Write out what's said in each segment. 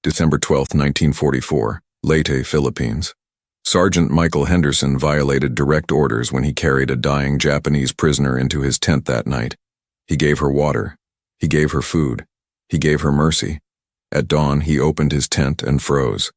December 12, 1944, Leyte, Philippines. Sergeant Michael Henderson violated direct orders when he carried a dying Japanese prisoner into his tent that night. He gave her water. He gave her food. He gave her mercy. At dawn, he opened his tent and froze.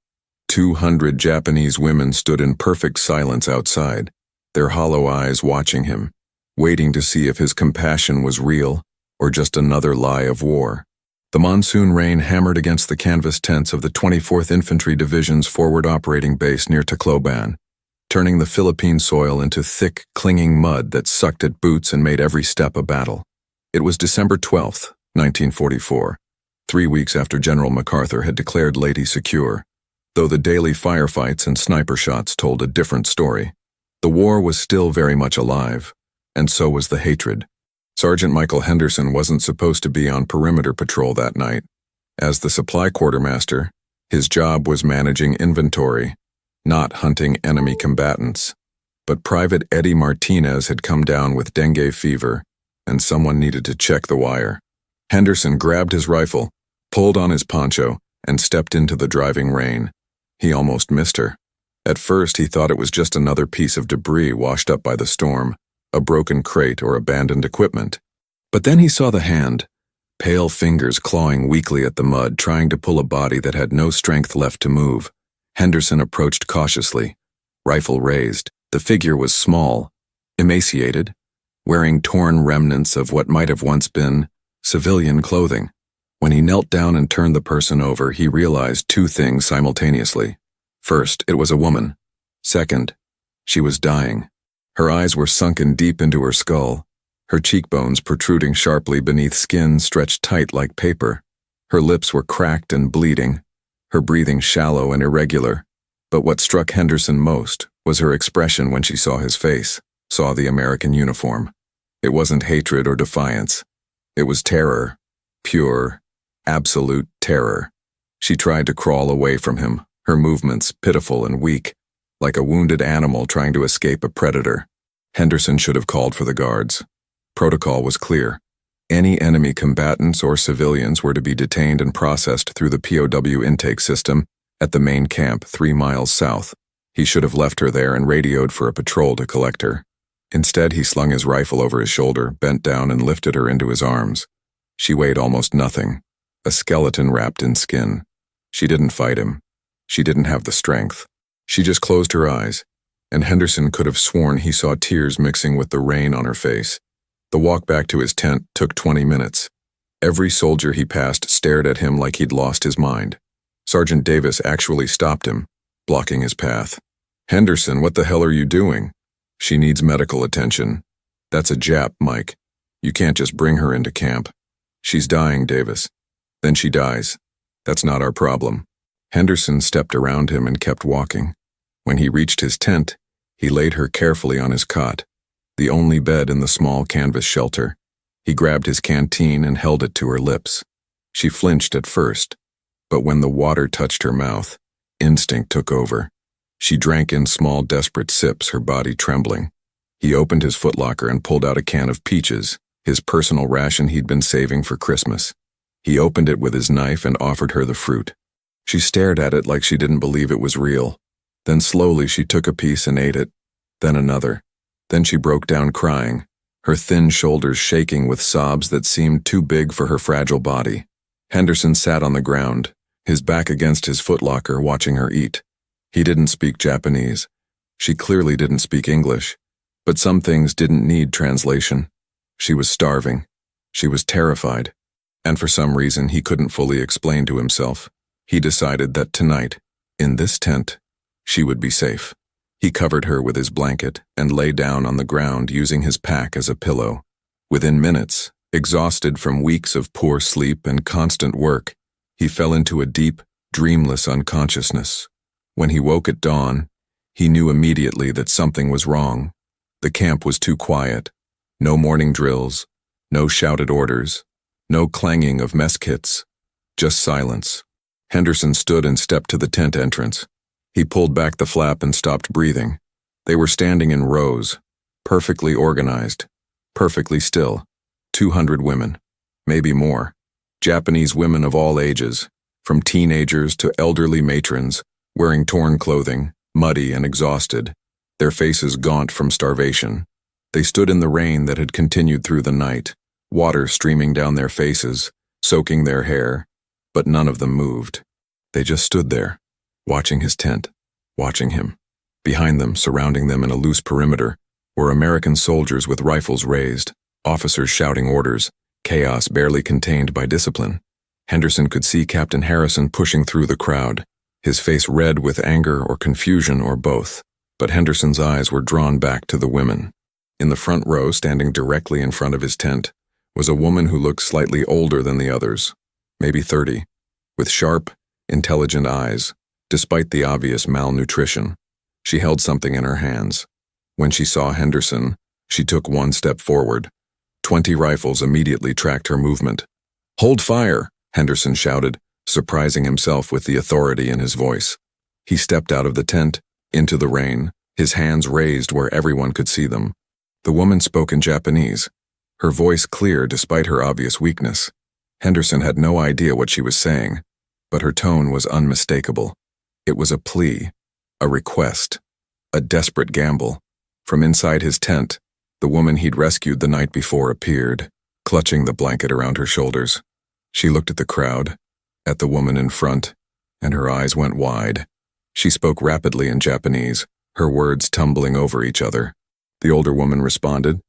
200 Japanese women stood in perfect silence outside, their hollow eyes watching him, waiting to see if his compassion was real or just another lie of war. The monsoon rain hammered against the canvas tents of the 24th Infantry Division's forward operating base near Tacloban, turning the Philippine soil into thick, clinging mud that sucked at boots and made every step a battle. It was December 12, 1944, 3 weeks after General MacArthur had declared Leyte secure, though the daily firefights and sniper shots told a different story. The war was still very much alive, and so was the hatred. Sergeant Michael Henderson wasn't supposed to be on perimeter patrol that night. As the supply quartermaster, his job was managing inventory, not hunting enemy combatants. But Private Eddie Martinez had come down with dengue fever, and someone needed to check the wire. Henderson grabbed his rifle, pulled on his poncho, and stepped into the driving rain. He almost missed her. At first, he thought it was just another piece of debris washed up by the storm, a broken crate or abandoned equipment. But then he saw the hand, pale fingers clawing weakly at the mud, trying to pull a body that had no strength left to move. Henderson approached cautiously, rifle raised. The figure was small, emaciated, wearing torn remnants of what might have once been civilian clothing. When he knelt down and turned the person over, he realized two things simultaneously. First, it was a woman. Second, she was dying. Her eyes were sunken deep into her skull, her cheekbones protruding sharply beneath skin stretched tight like paper. Her lips were cracked and bleeding, her breathing shallow and irregular. But what struck Henderson most was her expression when she saw his face, saw the American uniform. It wasn't hatred or defiance. It was terror, pure, absolute terror. She tried to crawl away from him, her movements pitiful and weak, like a wounded animal trying to escape a predator. Henderson should have called for the guards. Protocol was clear. Any enemy combatants or civilians were to be detained and processed through the POW intake system at the main camp 3 miles south. He should have left her there and radioed for a patrol to collect her. Instead, he slung his rifle over his shoulder, bent down and lifted her into his arms. She weighed almost nothing, a skeleton wrapped in skin. She didn't fight him. She didn't have the strength. She just closed her eyes, and Henderson could have sworn he saw tears mixing with the rain on her face. The walk back to his tent took 20 minutes. Every soldier he passed stared at him like he'd lost his mind. Sergeant Davis actually stopped him, blocking his path. "Henderson, what the hell are you doing? She needs medical attention. That's a Jap, Mike. You can't just bring her into camp." "She's dying, Davis. Then she dies. That's not our problem." Henderson stepped around him and kept walking. When he reached his tent, he laid her carefully on his cot, the only bed in the small canvas shelter. He grabbed his canteen and held it to her lips. She flinched at first, but when the water touched her mouth, instinct took over. She drank in small, desperate sips, her body trembling. He opened his footlocker and pulled out a can of peaches, his personal ration he'd been saving for Christmas. He opened it with his knife and offered her the fruit. She stared at it like she didn't believe it was real. Then slowly she took a piece and ate it, then another. Then she broke down crying, her thin shoulders shaking with sobs that seemed too big for her fragile body. Henderson sat on the ground, his back against his footlocker, watching her eat. He didn't speak Japanese. She clearly didn't speak English. But some things didn't need translation. She was starving. She was terrified. And for some reason he couldn't fully explain to himself. He decided that tonight, in this tent, she would be safe. He covered her with his blanket and lay down on the ground using his pack as a pillow. Within minutes, exhausted from weeks of poor sleep and constant work, he fell into a deep, dreamless unconsciousness. When he woke at dawn, he knew immediately that something was wrong. The camp was too quiet. No morning drills, No shouted orders. No clanging of mess kits. Just silence. Henderson stood and stepped to the tent entrance. He pulled back the flap and stopped breathing. They were standing in rows, perfectly organized, perfectly still. 200 women, maybe more. Japanese women of all ages, from teenagers to elderly matrons, wearing torn clothing, muddy and exhausted, their faces gaunt from starvation. They stood in the rain that had continued through the night, water streaming down their faces, soaking their hair, but none of them moved. They just stood there, watching his tent, watching him. Behind them, surrounding them in a loose perimeter, were American soldiers with rifles raised, officers shouting orders, chaos barely contained by discipline. Henderson could see Captain Harrison pushing through the crowd, his face red with anger or confusion or both, but Henderson's eyes were drawn back to the women. In the front row, standing directly in front of his tent, was a woman who looked slightly older than the others, maybe 30, with sharp, intelligent eyes, despite the obvious malnutrition. She held something in her hands. When she saw Henderson, she took one step forward. 20 rifles immediately tracked her movement. "Hold fire!" Henderson shouted, surprising himself with the authority in his voice. He stepped out of the tent, into the rain, his hands raised where everyone could see them. The woman spoke in Japanese, her voice clear despite her obvious weakness. Henderson had no idea what she was saying, but her tone was unmistakable. It was a plea, a request, a desperate gamble. From inside his tent, the woman he'd rescued the night before appeared, clutching the blanket around her shoulders. She looked at the crowd, at the woman in front, and her eyes went wide. She spoke rapidly in Japanese, her words tumbling over each other. The older woman responded,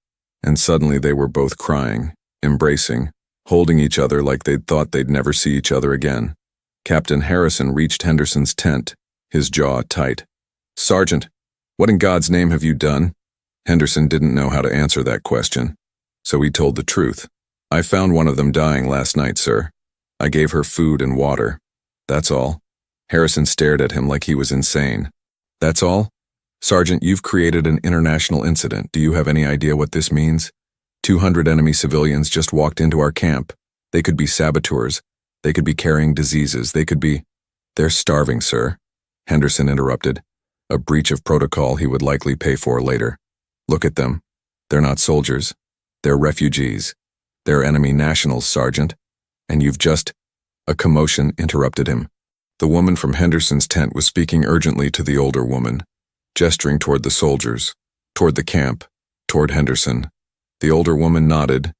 and suddenly they were both crying, embracing, holding each other like they'd thought they'd never see each other again. Captain Harrison reached Henderson's tent, his jaw tight. "Sergeant, what in God's name have you done?" Henderson didn't know how to answer that question, so he told the truth. "I found one of them dying last night, sir. I gave her food and water. That's all." Harrison stared at him like he was insane. "That's all? Sergeant, you've created an international incident. Do you have any idea what this means? 200 enemy civilians just walked into our camp. They could be saboteurs. They could be carrying diseases. They could be—" "They're starving, sir," Henderson interrupted, a breach of protocol he would likely pay for later. "Look at them. They're not soldiers. They're refugees. They're enemy nationals, Sergeant. And you've just—" A commotion interrupted him. The woman from Henderson's tent was speaking urgently to the older woman, gesturing toward the soldiers, toward the camp, toward Henderson. The older woman nodded,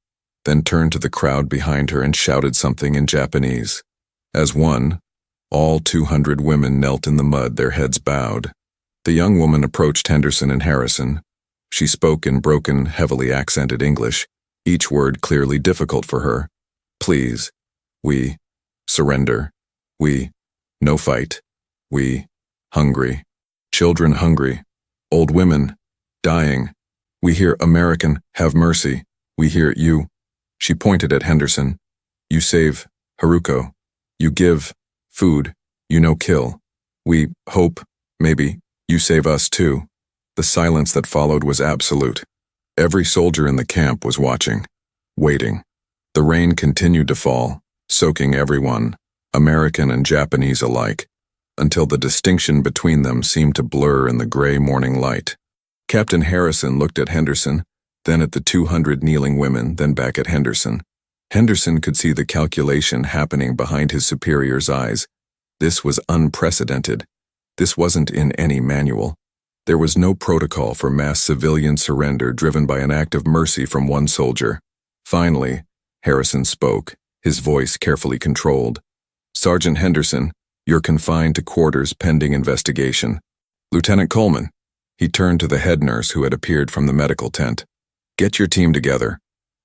then turned to the crowd behind her and shouted something in Japanese. As one, all 200 women knelt in the mud, their heads bowed. The young woman approached Henderson and Harrison. She spoke in broken, heavily accented English, each word clearly difficult for her. "Please. We. Surrender. We. No fight. We. Hungry. Children hungry. Old women. Dying. We hear American, have mercy. We hear you." She pointed at Henderson. "You save Haruko. You give food. You no kill. We hope, maybe, you save us too." The silence that followed was absolute. Every soldier in the camp was watching, waiting. The rain continued to fall, soaking everyone, American and Japanese alike, until the distinction between them seemed to blur in the gray morning light. Captain Harrison looked at Henderson, then at the 200 kneeling women, then back at Henderson. Henderson could see the calculation happening behind his superior's eyes. This was unprecedented. This wasn't in any manual. There was no protocol for mass civilian surrender driven by an act of mercy from one soldier. Finally, Harrison spoke, his voice carefully controlled. "Sergeant Henderson, you're confined to quarters pending investigation." "Lieutenant Coleman." He turned to the head nurse who had appeared from the medical tent. "Get your team together.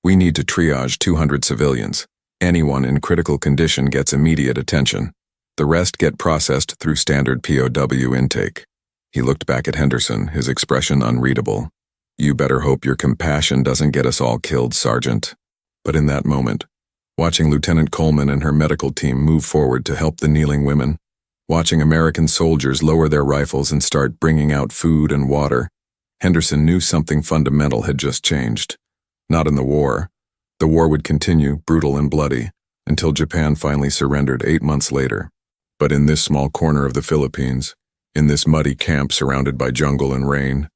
We need to triage 200 civilians. Anyone in critical condition gets immediate attention. The rest get processed through standard POW intake." He looked back at Henderson, his expression unreadable. "You better hope your compassion doesn't get us all killed, Sergeant." But in that moment, watching Lieutenant Coleman and her medical team move forward to help the kneeling women, watching American soldiers lower their rifles and start bringing out food and water, Henderson knew something fundamental had just changed. Not in the war, The war would continue, brutal and bloody, until Japan finally surrendered 8 months later. But in this small corner of the Philippines, in this muddy camp surrounded by jungle and rain,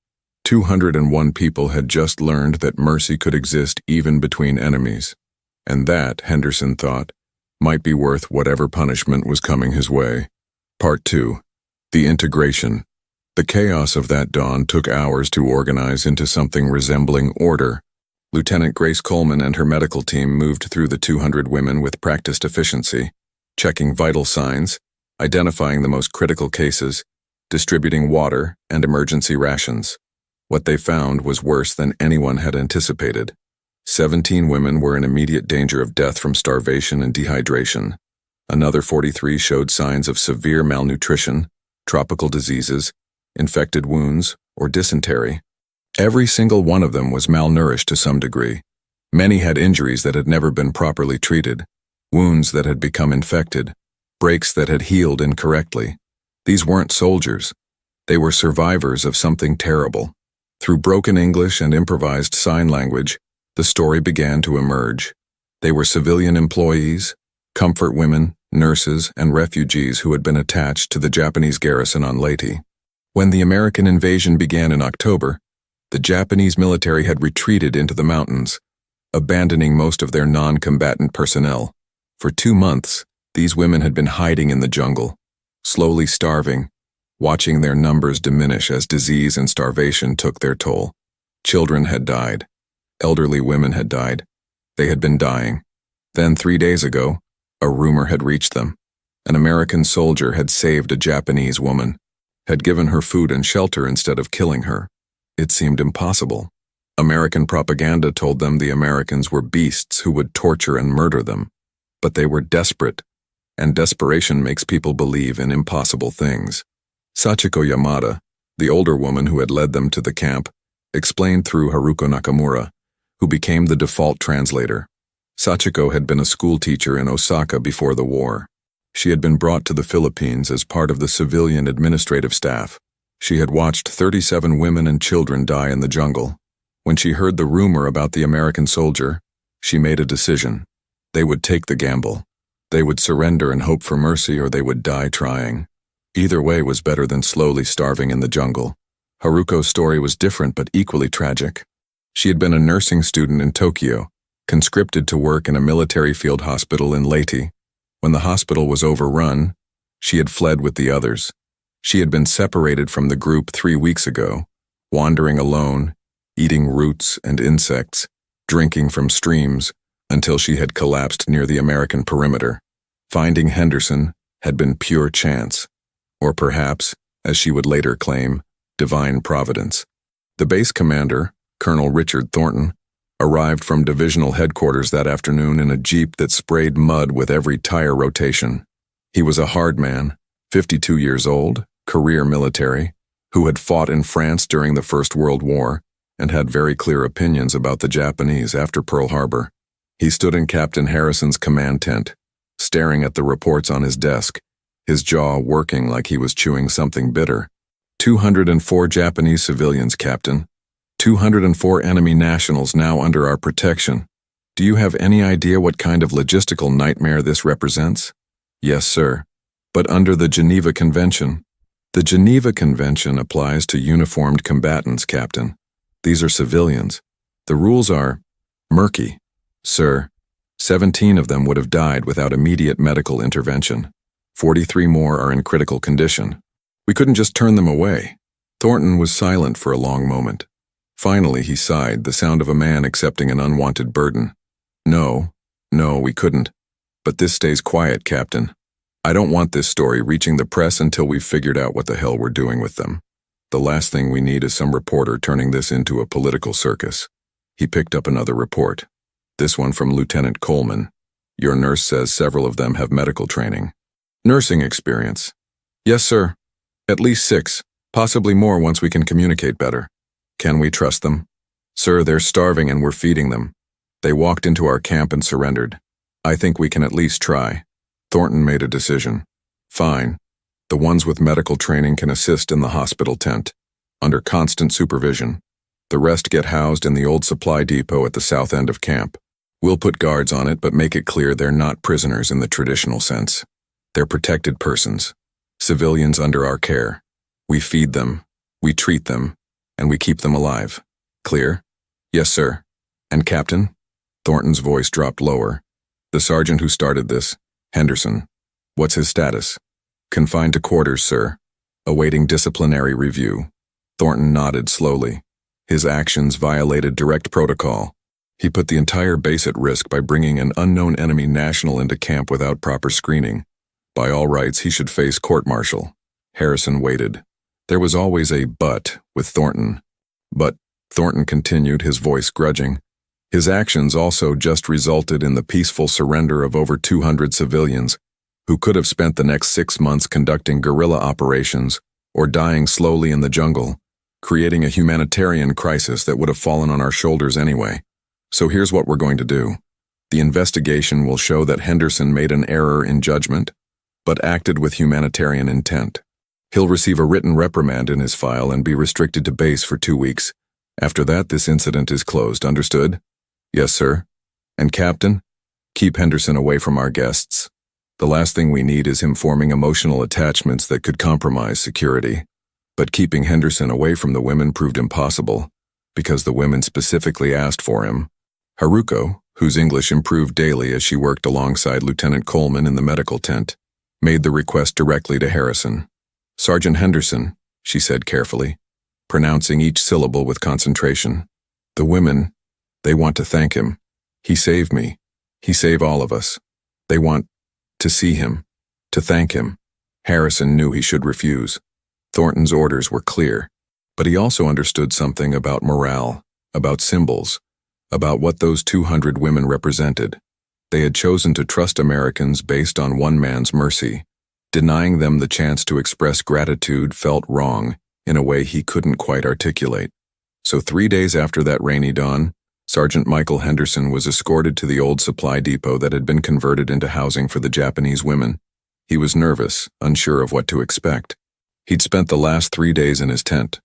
201 people had just learned that mercy could exist even between enemies. And that, Henderson thought, might be worth whatever punishment was coming his way. Part 2. The integration. The chaos of that dawn took hours to organize into something resembling order. Lieutenant Grace Coleman and her medical team moved through the 200 women with practiced efficiency, checking vital signs, identifying the most critical cases, distributing water and emergency rations. What they found was worse than anyone had anticipated. 17 women were in immediate danger of death from starvation and dehydration. Another 43 showed signs of severe malnutrition, tropical diseases, infected wounds, or dysentery. Every single one of them was malnourished to some degree. Many had injuries that had never been properly treated, wounds that had become infected, breaks that had healed incorrectly. These weren't soldiers. They were survivors of something terrible. Through broken English and improvised sign language, the story began to emerge. They were civilian employees, comfort women, nurses, and refugees who had been attached to the Japanese garrison on Leyte. When the American invasion began in October, the Japanese military had retreated into the mountains, abandoning most of their non-combatant personnel. For 2 months, these women had been hiding in the jungle, slowly starving, watching their numbers diminish as disease and starvation took their toll. Children had died. Elderly women had died. They had been dying. Then 3 days ago, a rumor had reached them. An American soldier had saved a Japanese woman, had given her food and shelter instead of killing her. It seemed impossible. American propaganda told them the Americans were beasts who would torture and murder them. But they were desperate, and desperation makes people believe in impossible things. Sachiko Yamada, the older woman who had led them to the camp, explained through Haruko Nakamura, who became the default translator. Sachiko had been a school teacher in Osaka before the war. She had been brought to the Philippines as part of the civilian administrative staff. She had watched 37 women and children die in the jungle. When she heard the rumor about the American soldier, she made a decision. They would take the gamble. They would surrender and hope for mercy, or they would die trying. Either way was better than slowly starving in the jungle. Haruko's story was different but equally tragic. She had been a nursing student in Tokyo, conscripted to work in a military field hospital in Leyte. When the hospital was overrun, she had fled with the others. She had been separated from the group 3 weeks ago, wandering alone, eating roots and insects, drinking from streams, until she had collapsed near the American perimeter. Finding Henderson had been pure chance, or perhaps, as she would later claim, divine providence. The base commander, Colonel Richard Thornton, arrived from divisional headquarters that afternoon in a jeep that sprayed mud with every tire rotation. He was a hard man, 52 years old, career military, who had fought in France during the First World War and had very clear opinions about the Japanese after Pearl Harbor. He stood in Captain Harrison's command tent, staring at the reports on his desk, his jaw working like he was chewing something bitter. 204 Japanese civilians, Captain. 204 enemy nationals now under our protection. Do you have any idea what kind of logistical nightmare this represents? Yes, sir. But under the Geneva Convention. The Geneva Convention applies to uniformed combatants, Captain. These are civilians. The rules are murky. Sir, 17 of them would have died without immediate medical intervention. 43 more are in critical condition. We couldn't just turn them away. Thornton was silent for a long moment. Finally, he sighed, the sound of a man accepting an unwanted burden. No, we couldn't. But this stays quiet, Captain. I don't want this story reaching the press until we've figured out what the hell we're doing with them. The last thing we need is some reporter turning this into a political circus. He picked up another report. This one from Lieutenant Coleman. Your nurse says several of them have medical training. Nursing experience. Yes, sir. At least 6, possibly more once we can communicate better. Can we trust them? Sir, they're starving and we're feeding them. They walked into our camp and surrendered. I think we can at least try. Thornton made a decision. Fine. The ones with medical training can assist in the hospital tent, under constant supervision. The rest get housed in the old supply depot at the south end of camp. We'll put guards on it, but make it clear they're not prisoners in the traditional sense. They're protected persons, civilians under our care. We feed them, we treat them, and we keep them alive. Clear? Yes, sir. And Captain? Thornton's voice dropped lower. The sergeant who started this, Henderson. What's his status? Confined to quarters, sir. Awaiting disciplinary review. Thornton nodded slowly. His actions violated direct protocol. He put the entire base at risk by bringing an unknown enemy national into camp without proper screening. By all rights, he should face court-martial. Harrison waited. There was always a but with Thornton. But, Thornton continued, his voice grudging, his actions also just resulted in the peaceful surrender of over 200 civilians who could have spent the next 6 months conducting guerrilla operations or dying slowly in the jungle, creating a humanitarian crisis that would have fallen on our shoulders anyway. So here's what we're going to do. The investigation will show that Henderson made an error in judgment, but acted with humanitarian intent. He'll receive a written reprimand in his file and be restricted to base for 2 weeks. After that, this incident is closed. Understood? Yes, sir. And Captain, keep Henderson away from our guests. The last thing we need is him forming emotional attachments that could compromise security. But keeping Henderson away from the women proved impossible, because the women specifically asked for him. Haruko, whose English improved daily as she worked alongside Lieutenant Coleman in the medical tent, made the request directly to Harrison. Sergeant Henderson, she said carefully, pronouncing each syllable with concentration. The women, they want to thank him. He saved me. He saved all of us. They want to see him, to thank him. Harrison knew he should refuse. Thornton's orders were clear, but he also understood something about morale, about symbols, about what those 200 women represented. They had chosen to trust Americans based on one man's mercy. Denying them the chance to express gratitude felt wrong in a way he couldn't quite articulate. So 3 days after that rainy dawn, Sergeant Michael Henderson was escorted to the old supply depot that had been converted into housing for the Japanese women. He was nervous, unsure of what to expect. He'd spent the last 3 days in his tent,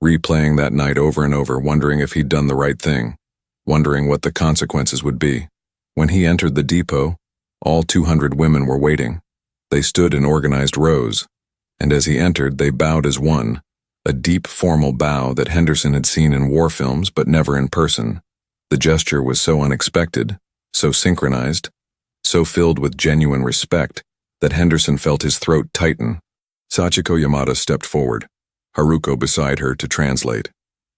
replaying that night over and over, wondering if he'd done the right thing, wondering what the consequences would be. When he entered the depot, all 200 women were waiting. They stood in organized rows, and as he entered, they bowed as one, a deep, formal bow that Henderson had seen in war films but never in person. The gesture was so unexpected, so synchronized, so filled with genuine respect that Henderson felt his throat tighten. Sachiko Yamada stepped forward, Haruko beside her to translate.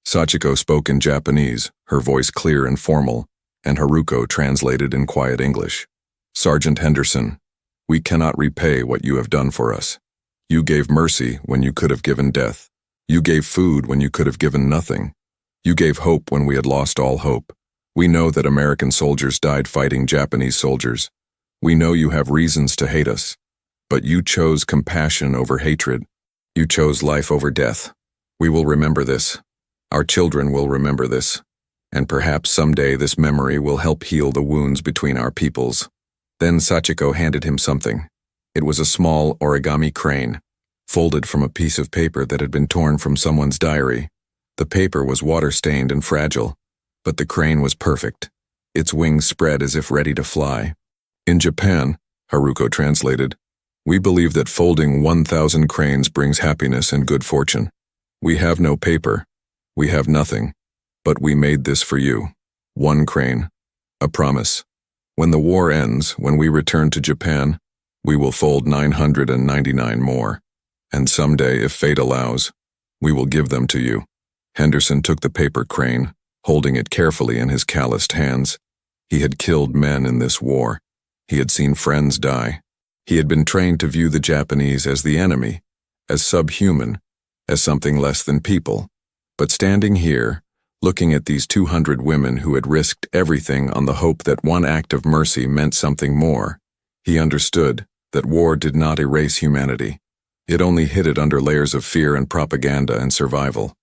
Sachiko spoke in Japanese, her voice clear and formal, and Haruko translated in quiet English. Sergeant Henderson, we cannot repay what you have done for us. You gave mercy when you could have given death. You gave food when you could have given nothing. You gave hope when we had lost all hope. We know that American soldiers died fighting Japanese soldiers. We know you have reasons to hate us. But you chose compassion over hatred. You chose life over death. We will remember this. Our children will remember this. And perhaps someday this memory will help heal the wounds between our peoples. Then Sachiko handed him something. It was a small origami crane, folded from a piece of paper that had been torn from someone's diary. The paper was water-stained and fragile, but the crane was perfect. Its wings spread as if ready to fly. In Japan, Haruko translated, we believe that folding 1,000 cranes brings happiness and good fortune. We have no paper. We have nothing. But we made this for you. 1 crane. A promise. When the war ends, when we return to Japan, we will fold 999 more. And someday, if fate allows, we will give them to you. Henderson took the paper crane, holding it carefully in his calloused hands. He had killed men in this war. He had seen friends die. He had been trained to view the Japanese as the enemy, as subhuman, as something less than people. But standing here, looking at these 200 women who had risked everything on the hope that one act of mercy meant something more, he understood that war did not erase humanity. It only hid it under layers of fear and propaganda and survival.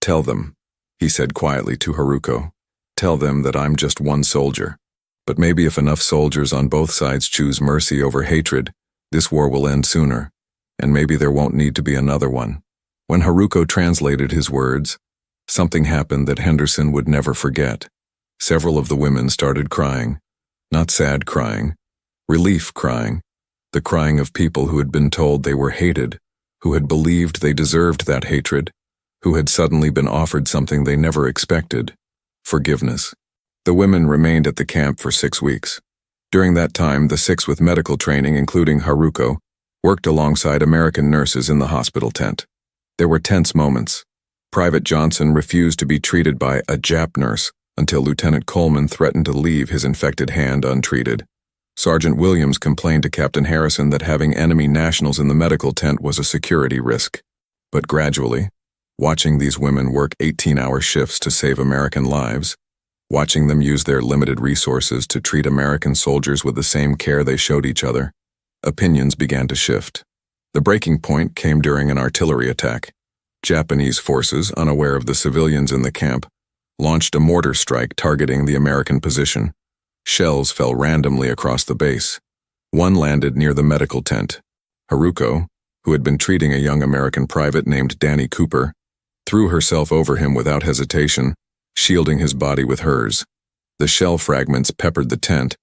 Tell them, he said quietly to Haruko, tell them that I'm just one soldier. But maybe if enough soldiers on both sides choose mercy over hatred, this war will end sooner, and maybe there won't need to be another one. When Haruko translated his words, something happened that Henderson would never forget. Several of the women started crying. Not sad crying, relief crying. The crying of people who had been told they were hated, who had believed they deserved that hatred, who had suddenly been offered something they never expected: forgiveness. The women remained at the camp for 6 weeks. During that time, the 6 with medical training, including Haruko, worked alongside American nurses in the hospital tent. There were tense moments. Private Johnson refused to be treated by a Jap nurse until Lieutenant Coleman threatened to leave his infected hand untreated. Sergeant Williams complained to Captain Harrison that having enemy nationals in the medical tent was a security risk. But gradually, watching these women work 18-hour shifts to save American lives, watching them use their limited resources to treat American soldiers with the same care they showed each other, opinions began to shift. The breaking point came during an artillery attack. Japanese forces, unaware of the civilians in the camp, launched a mortar strike targeting the American position. Shells fell randomly across the base. One landed near the medical tent. Haruko, who had been treating a young American private named Danny Cooper, threw herself over him without hesitation, shielding his body with hers. The shell fragments peppered the tent,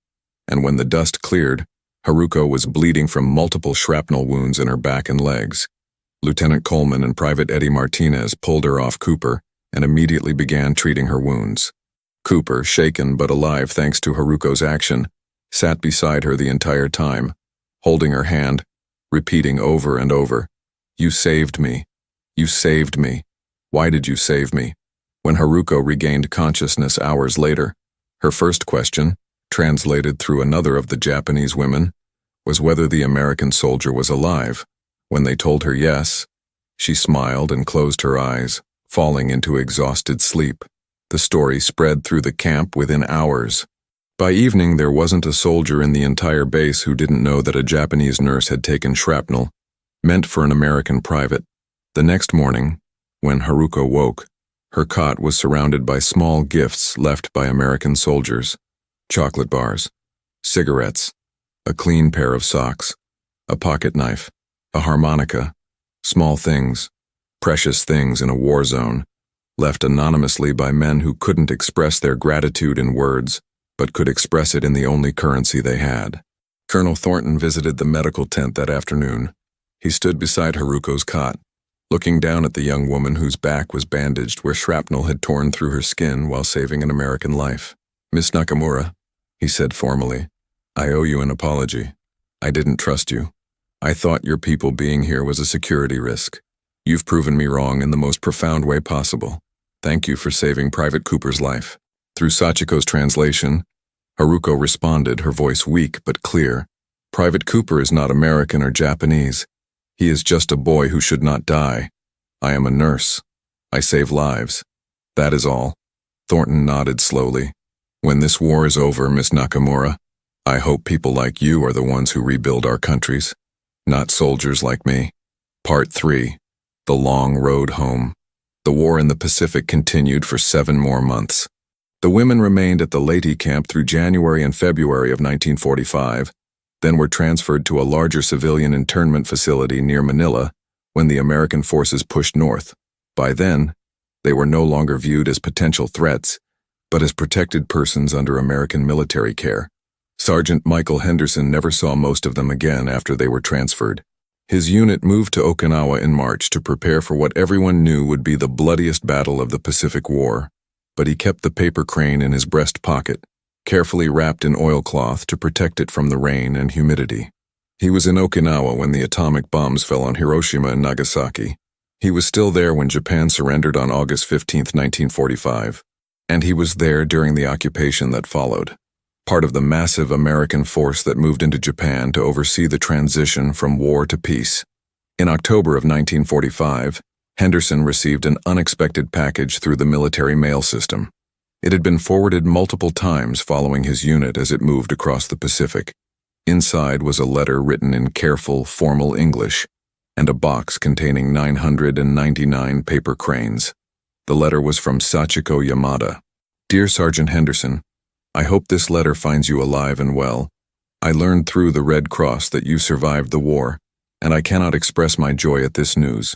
and when the dust cleared, Haruko was bleeding from multiple shrapnel wounds in her back and legs. Lieutenant Coleman and Private Eddie Martinez pulled her off Cooper and immediately began treating her wounds. Cooper, shaken but alive thanks to Haruko's action, sat beside her the entire time, holding her hand, repeating over and over, "You saved me. You saved me. Why did you save me?" When Haruko regained consciousness hours later, her first question, translated through another of the Japanese women, was whether the American soldier was alive. When they told her yes, she smiled and closed her eyes, falling into exhausted sleep. The story spread through the camp within hours. By evening, there wasn't a soldier in the entire base who didn't know that a Japanese nurse had taken shrapnel, meant for an American private. The next morning, when Haruko woke, her cot was surrounded by small gifts left by American soldiers: chocolate bars, cigarettes, a clean pair of socks, a pocket knife, a harmonica, small things, precious things in a war zone, left anonymously by men who couldn't express their gratitude in words, but could express it in the only currency they had. Colonel Thornton visited the medical tent that afternoon. He stood beside Haruko's cot, looking down at the young woman whose back was bandaged where shrapnel had torn through her skin while saving an American life. "Miss Nakamura," he said formally, "I owe you an apology. I didn't trust you. I thought your people being here was a security risk. You've proven me wrong in the most profound way possible. Thank you for saving Private Cooper's life." Through Sachiko's translation, Haruko responded, her voice weak but clear. "Private Cooper is not American or Japanese. He is just a boy who should not die. I am a nurse. I save lives. That is all." Thornton nodded slowly. "When this war is over, Miss Nakamura, I hope people like you are the ones who rebuild our countries, not soldiers like me." Part 3. The Long Road Home. The war in the Pacific continued for 7 more months. The women remained at the Leyte camp through January and February of 1945, then were transferred to a larger civilian internment facility near Manila when the American forces pushed north. By then, they were no longer viewed as potential threats, but as protected persons under American military care. Sergeant Michael Henderson never saw most of them again after they were transferred. His unit moved to Okinawa in March to prepare for what everyone knew would be the bloodiest battle of the Pacific War, but he kept the paper crane in his breast pocket, carefully wrapped in oilcloth to protect it from the rain and humidity. He was in Okinawa when the atomic bombs fell on Hiroshima and Nagasaki. He was still there when Japan surrendered on August 15, 1945, and he was there during the occupation that followed, part of the massive American force that moved into Japan to oversee the transition from war to peace. In October of 1945, Henderson received an unexpected package through the military mail system. It had been forwarded multiple times following his unit as it moved across the Pacific. Inside was a letter written in careful, formal English, and a box containing 999 paper cranes. The letter was from Sachiko Yamada. "Dear Sergeant Henderson, I hope this letter finds you alive and well. I learned through the Red Cross that you survived the war, and I cannot express my joy at this news.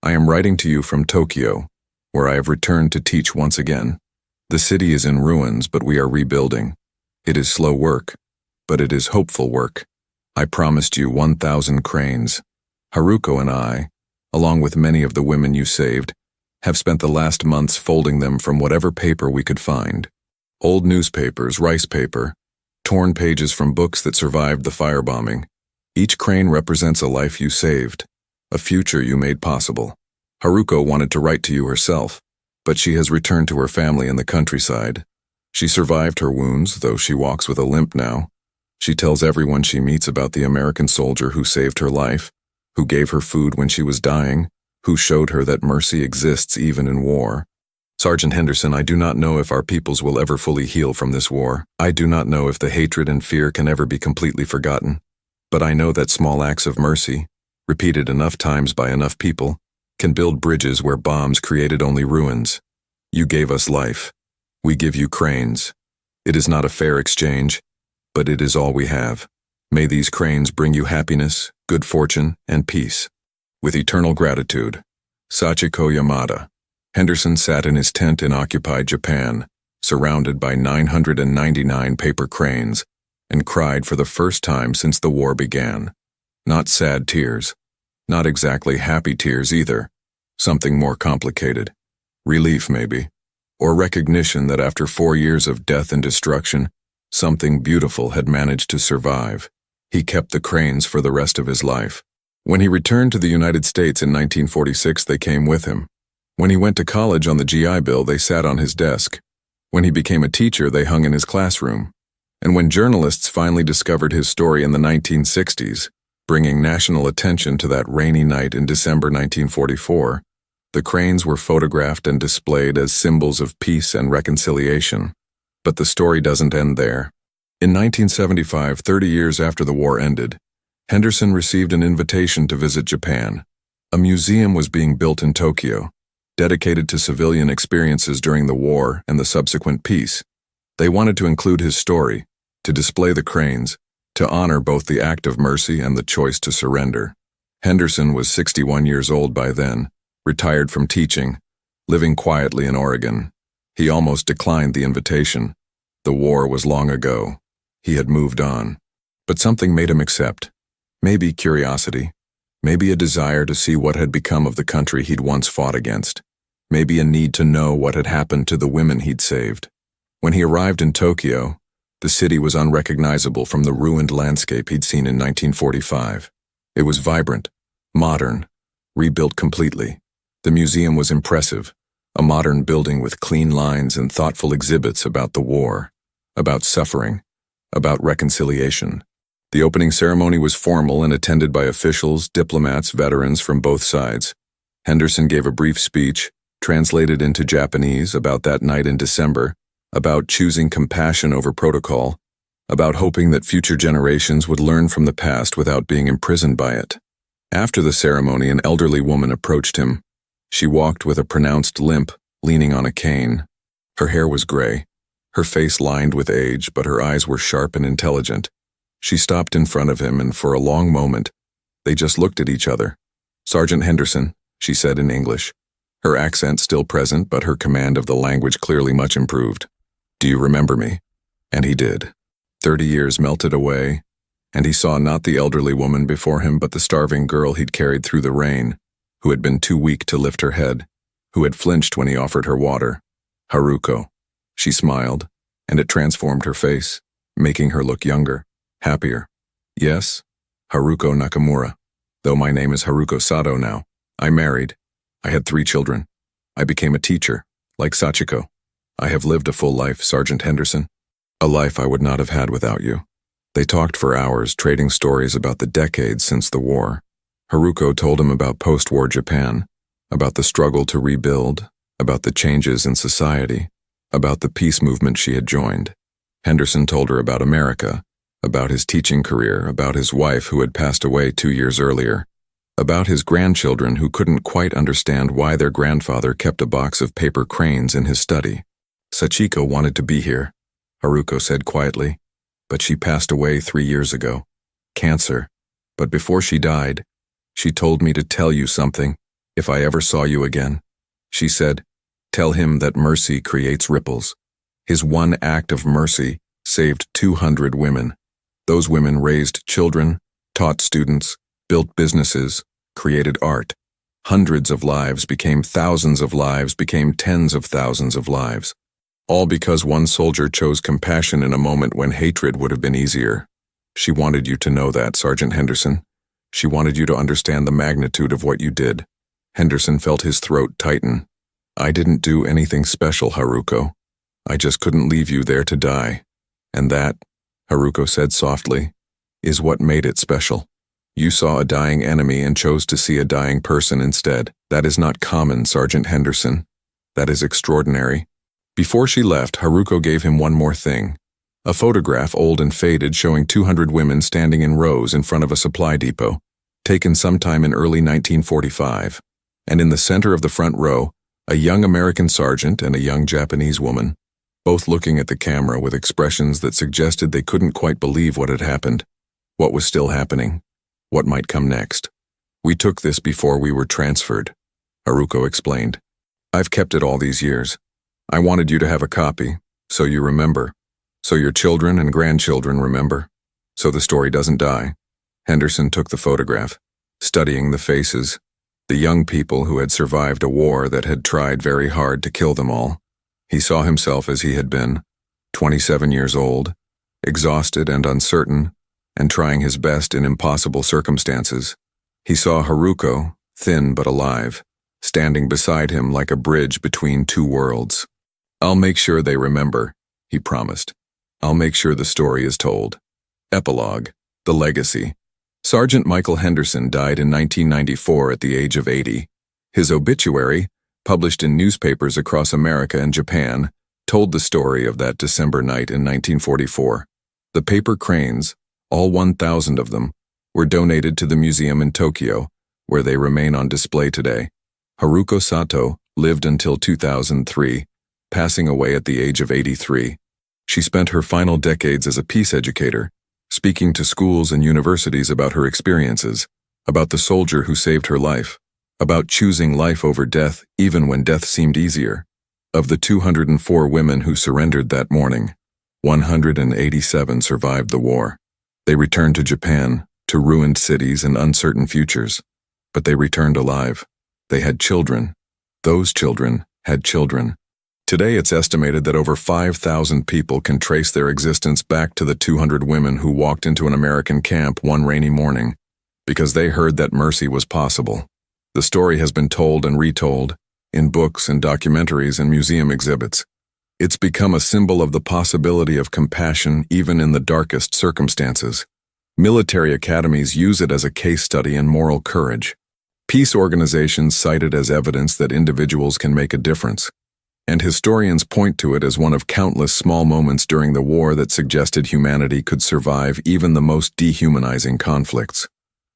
I am writing to you from Tokyo, where I have returned to teach once again. The city is in ruins, but we are rebuilding. It is slow work, but it is hopeful work. I promised you 1,000 cranes. Haruko and I, along with many of the women you saved, have spent the last months folding them from whatever paper we could find. Old newspapers, rice paper, torn pages from books that survived the firebombing. Each crane represents a life you saved, a future you made possible. Haruko wanted to write to you herself, but she has returned to her family in the countryside. She survived her wounds, though she walks with a limp now. She tells everyone she meets about the American soldier who saved her life, who gave her food when she was dying, who showed her that mercy exists even in war. Sergeant Henderson, I do not know if our peoples will ever fully heal from this war. I do not know if the hatred and fear can ever be completely forgotten. But I know that small acts of mercy, repeated enough times by enough people, can build bridges where bombs created only ruins. You gave us life. We give you cranes. It is not a fair exchange, but it is all we have. May these cranes bring you happiness, good fortune, and peace. With eternal gratitude, Sachiko Yamada. Henderson sat in his tent in occupied Japan, surrounded by 999 paper cranes, and cried for the first time since the war began. Not sad tears. Not exactly happy tears either. Something more complicated. Relief, maybe. Or recognition that after 4 years of death and destruction, something beautiful had managed to survive. He kept the cranes for the rest of his life. When he returned to the United States in 1946, they came with him. When he went to college on the GI Bill, they sat on his desk. When he became a teacher, they hung in his classroom. And when journalists finally discovered his story in the 1960s, bringing national attention to that rainy night in December 1944, the cranes were photographed and displayed as symbols of peace and reconciliation. But the story doesn't end there. In 1975, 30 years after the war ended, Henderson received an invitation to visit Japan. A museum was being built in Tokyo, dedicated to civilian experiences during the war and the subsequent peace. They wanted to include his story, to display the cranes, to honor both the act of mercy and the choice to surrender. Henderson was 61 years old by then, retired from teaching, living quietly in Oregon. He almost declined the invitation. The war was long ago. He had moved on. But something made him accept. Maybe curiosity. Maybe a desire to see what had become of the country he'd once fought against. Maybe a need to know what had happened to the women he'd saved. When he arrived in Tokyo, the city was unrecognizable from the ruined landscape he'd seen in 1945. It was vibrant, modern, rebuilt completely. The museum was impressive, a modern building with clean lines and thoughtful exhibits about the war, about suffering, about reconciliation. The opening ceremony was formal and attended by officials, diplomats, veterans from both sides. Henderson gave a brief speech, translated into Japanese, about that night in December, about choosing compassion over protocol, about hoping that future generations would learn from the past without being imprisoned by it. After the ceremony, an elderly woman approached him. She walked with a pronounced limp, leaning on a cane. Her hair was gray, her face lined with age, but her eyes were sharp and intelligent. She stopped in front of him, and for a long moment, they just looked at each other. "Sergeant Henderson," she said in English, her accent still present, but her command of the language clearly much improved. "Do you remember me?" And he did. 30 years melted away, and he saw not the elderly woman before him, but the starving girl he'd carried through the rain, who had been too weak to lift her head, who had flinched when he offered her water. Haruko. She smiled, and it transformed her face, making her look younger, happier. "Yes, Haruko Nakamura. Though my name is Haruko Sato now. I married. I had 3 children. I became a teacher, like Sachiko. I have lived a full life, Sergeant Henderson. A life I would not have had without you." They talked for hours, trading stories about the decades since the war. Haruko told him about post-war Japan, about the struggle to rebuild, about the changes in society, about the peace movement she had joined. Henderson told her about America, about his teaching career, about his wife who had passed away 2 years earlier, about his grandchildren who couldn't quite understand why their grandfather kept a box of paper cranes in his study. "Sachiko wanted to be here," Haruko said quietly, "but she passed away 3 years ago. Cancer. But before she died, she told me to tell you something, if I ever saw you again. She said, 'Tell him that mercy creates ripples.' His one act of mercy saved 200 women. Those women raised children, taught students, built businesses, created art. Hundreds of lives became thousands of lives, became tens of thousands of lives. All because one soldier chose compassion in a moment when hatred would have been easier. She wanted you to know that, Sergeant Henderson. She wanted you to understand the magnitude of what you did. Henderson felt his throat tighten. I didn't do anything special, Haruko. I just couldn't leave you there to die. And that, Haruko said softly, is what made it special. You saw a dying enemy and chose to see a dying person instead. That is not common, Sergeant Henderson. That is extraordinary. Before she left, Haruko gave him one more thing. A photograph, old and faded, showing 200 women standing in rows in front of a supply depot, taken sometime in early 1945. And in the center of the front row, a young American sergeant and a young Japanese woman, both looking at the camera with expressions that suggested they couldn't quite believe what had happened, what was still happening, what might come next. We took this before we were transferred, Haruko explained. I've kept it all these years. I wanted you to have a copy, so you remember, so your children and grandchildren remember, so the story doesn't die. Henderson took the photograph, studying the faces, the young people who had survived a war that had tried very hard to kill them all. He saw himself as he had been, 27 years old, exhausted and uncertain, and trying his best in impossible circumstances. He saw Haruko, thin but alive, standing beside him like a bridge between two worlds. I'll make sure they remember, he promised. I'll make sure the story is told. Epilogue, The Legacy. Sergeant Michael Henderson died in 1994 at the age of 80. His obituary, published in newspapers across America and Japan, told the story of that December night in 1944. The paper cranes, all 1,000 of them, were donated to the museum in Tokyo, where they remain on display today. Haruko Sato lived until 2003, passing away at the age of 83. She spent her final decades as a peace educator, speaking to schools and universities about her experiences, about the soldier who saved her life, about choosing life over death even when death seemed easier. Of the 204 women who surrendered that morning, 187 survived the war. They returned to Japan, to ruined cities and uncertain futures. But they returned alive. They had children. Those children had children. Today it's estimated that over 5,000 people can trace their existence back to the 200 women who walked into an American camp one rainy morning, because they heard that mercy was possible. The story has been told and retold, in books and documentaries and museum exhibits. It's become a symbol of the possibility of compassion even in the darkest circumstances. Military academies use it as a case study in moral courage. Peace organizations cite it as evidence that individuals can make a difference. And historians point to it as one of countless small moments during the war that suggested humanity could survive even the most dehumanizing conflicts.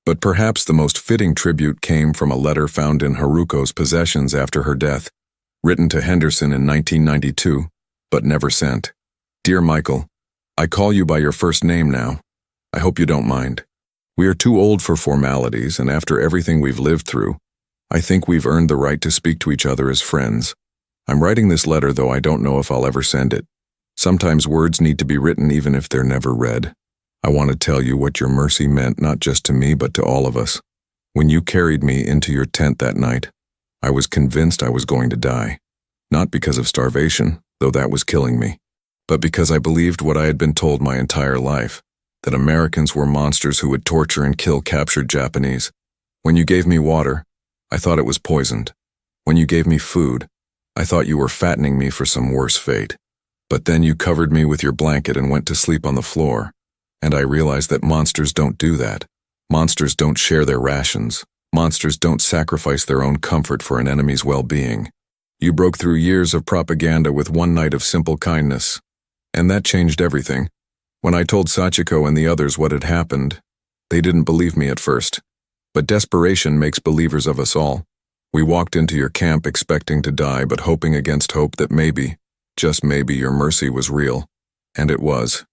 But perhaps the most fitting tribute came from a letter found in Haruko's possessions after her death, written to Henderson in 1992, but never sent. Dear Michael, I call you by your first name now. I hope you don't mind. We are too old for formalities, and after everything we've lived through, I think we've earned the right to speak to each other as friends. I'm writing this letter, though I don't know if I'll ever send it. Sometimes words need to be written even if they're never read. I want to tell you what your mercy meant not just to me but to all of us. When you carried me into your tent that night, I was convinced I was going to die. Not because of starvation, though that was killing me, but because I believed what I had been told my entire life, that Americans were monsters who would torture and kill captured Japanese. When you gave me water, I thought it was poisoned. When you gave me food, I thought you were fattening me for some worse fate. But then you covered me with your blanket and went to sleep on the floor, and I realized that monsters don't do that. Monsters don't share their rations. Monsters don't sacrifice their own comfort for an enemy's well-being. You broke through years of propaganda with one night of simple kindness, and that changed everything. When I told Sachiko and the others what had happened, they didn't believe me at first. But desperation makes believers of us all. We walked into your camp expecting to die, but hoping against hope that maybe, just maybe, your mercy was real. And it was.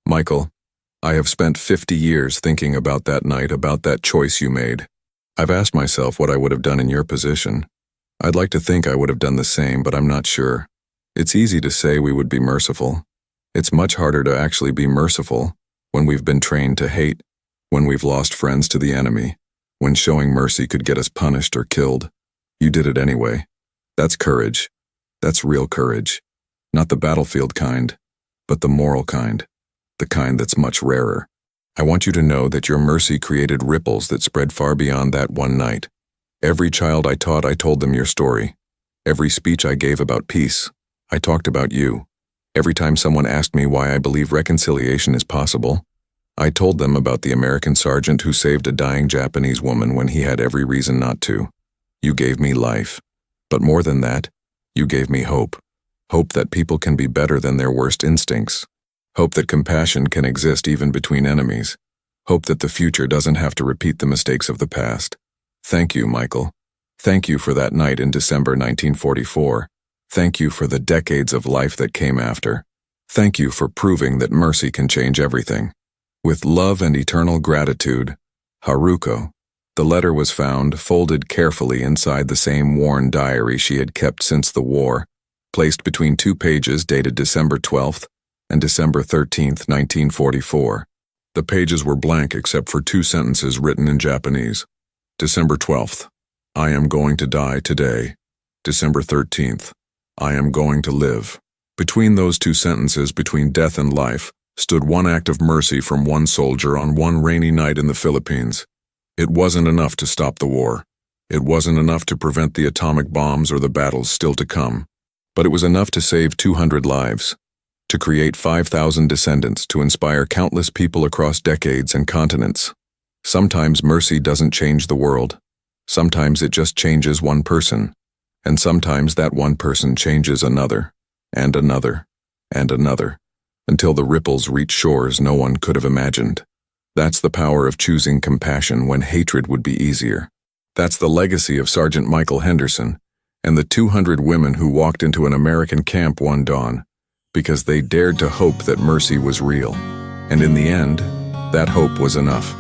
Michael, I have spent 50 years thinking about that night, about that choice you made. I've asked myself what I would have done in your position. I'd like to think I would have done the same, but I'm not sure. It's easy to say we would be merciful. It's much harder to actually be merciful when we've been trained to hate, when we've lost friends to the enemy, when showing mercy could get us punished or killed. You did it anyway. That's courage. That's real courage. Not the battlefield kind, but the moral kind. The kind that's much rarer. I want you to know that your mercy created ripples that spread far beyond that one night. Every child I taught, I told them your story. Every speech I gave about peace, I talked about you. Every time someone asked me why I believe reconciliation is possible, I told them about the American sergeant who saved a dying Japanese woman when he had every reason not to. You gave me life. But more than that, you gave me hope. Hope that people can be better than their worst instincts. Hope that compassion can exist even between enemies. Hope that the future doesn't have to repeat the mistakes of the past. Thank you, Michael. Thank you for that night in December 1944. Thank you for the decades of life that came after. Thank you for proving that mercy can change everything. With love and eternal gratitude, Haruko. The letter was found, folded carefully inside the same worn diary she had kept since the war, placed between two pages dated December 12th and December 13th, 1944. The pages were blank except for two sentences written in Japanese. December 12th, I am going to die today. December 13th, I am going to live. Between those two sentences, between death and life, stood one act of mercy from one soldier on one rainy night in the Philippines. It wasn't enough to stop the war. It wasn't enough to prevent the atomic bombs or the battles still to come. But it was enough to save 200 lives, to create 5,000 descendants, to inspire countless people across decades and continents. Sometimes mercy doesn't change the world. Sometimes it just changes one person. And sometimes that one person changes another, and another, and another, until the ripples reach shores no one could have imagined. That's the power of choosing compassion when hatred would be easier. That's the legacy of Sergeant Michael Henderson and the 200 women who walked into an American camp one dawn because they dared to hope that mercy was real. And in the end, that hope was enough.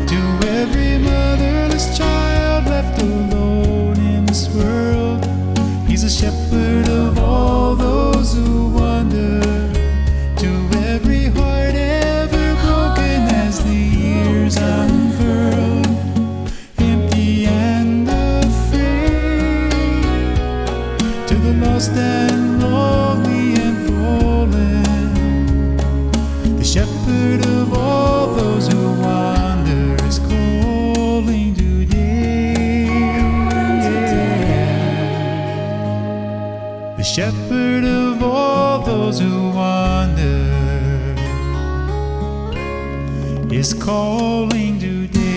To every motherless child left alone in this world, he's a shepherd of all those who wander. To every heart ever broken as the years unfurled, empty and afraid, to the lost and lonely and fallen, the shepherd of all those who wander is calling today. The shepherd of all those who wander is calling today.